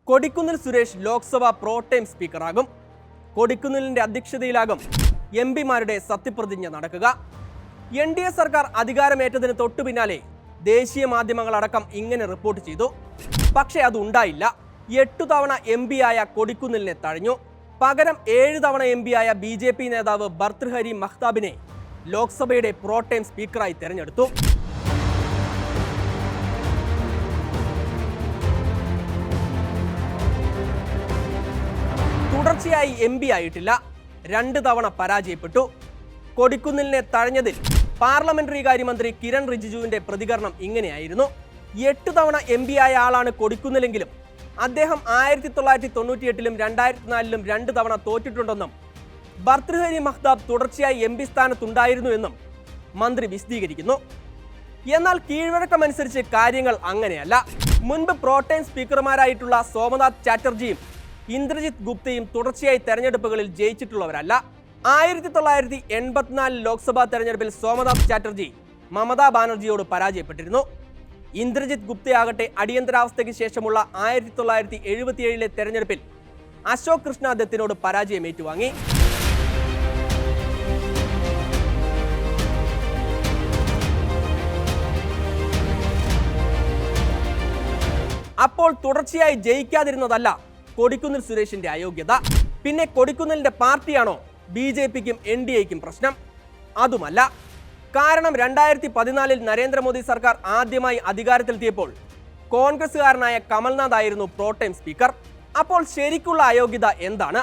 Kodikunnil Suresh Lok Sabha pro tem സ്പീക്കറാകും. കൊടിക്കുന്നിലിന്റെ അധ്യക്ഷതയിലാകും എംപിമാരുടെ സത്യപ്രതിജ്ഞ നടക്കുക. NDA സർക്കാർ അധികാരമേറ്റതിന് തൊട്ടു പിന്നാലെ ദേശീയ മാധ്യമങ്ങളടക്കം ഇങ്ങനെ റിപ്പോർട്ട് ചെയ്തു. പക്ഷേ അതുണ്ടായില്ല. 8 തവണ MP ആയ കൊടിക്കുന്നിലിനെ തഴഞ്ഞു. പകരം 7 തവണ MP ആയ BJP നേതാവ് ഭർതൃഹരി മഹ്താബിനെ ലോക്സഭയുടെ പ്രോടൈം സ്പീക്കറായി തെരഞ്ഞെടുത്തു. തുടർച്ചയായി MP ആയിട്ടില്ല. 2 തവണ പരാജയപ്പെട്ടു. കൊടിക്കുന്നിലിനെ തഴഞ്ഞതിൽ പാർലമെന്ററി കാര്യമന്ത്രി കിരൺ റിജിജുവിന്റെ പ്രതികരണം ഇങ്ങനെയായിരുന്നു: 8 തവണ MP ആയ ആളാണ് കൊടിക്കുന്നിലെങ്കിലും അദ്ദേഹം 1998-ലും 2004-ലും 2 തവണ തോറ്റിട്ടുണ്ടെന്നും ഭർതൃഹരി മഹ്താബ് തുടർച്ചയായി MP സ്ഥാനത്തുണ്ടായിരുന്നു എന്നും മന്ത്രി വിശദീകരിക്കുന്നു. എന്നാൽ കീഴ്വഴക്കമനുസരിച്ച് കാര്യങ്ങൾ അങ്ങനെയല്ല. മുൻപ് പ്രോടൈം സ്പീക്കർമാരായിട്ടുള്ള സോമനാഥ് ചാറ്റർജിയും ഇന്ദ്രജിത് ഗുപ്തയും തുടർച്ചയായി തെരഞ്ഞെടുപ്പുകളിൽ ജയിച്ചിട്ടുള്ളവരല്ല. 1984 ലോക്സഭാ തെരഞ്ഞെടുപ്പിൽ സോമനാഥ് ചാറ്റർജി മമതാ ബാനർജിയോട് പരാജയപ്പെട്ടിരുന്നു. ഇന്ദ്രജിത് ഗുപ്തയാകട്ടെ അടിയന്തരാവസ്ഥയ്ക്ക് ശേഷമുള്ള 1977 തെരഞ്ഞെടുപ്പിൽ അശോക് കൃഷ്ണ ദത്തിനോട് പരാജയം ഏറ്റുവാങ്ങി. അപ്പോൾ തുടർച്ചയായി ജയിക്കാതിരുന്നതല്ല കൊടിക്കുന്നിൽ സുരേഷിന്റെ അയോഗ്യത. പിന്നെ കൊടിക്കുന്നിലിന്റെ പാർട്ടിയാണോ BJPക്കും NDAയ്ക്കും പ്രശ്നം? അതുമല്ല. കാരണം 2014-ൽ നരേന്ദ്രമോദി സർക്കാർ ആദ്യമായി അധികാരത്തിലെത്തിയപ്പോൾ കോൺഗ്രസുകാരനായ കമൽനാഥ് ആയിരുന്നു പ്രോടൈം സ്പീക്കർ. അപ്പോൾ ശരിക്കുള്ള അയോഗ്യത എന്താണ്?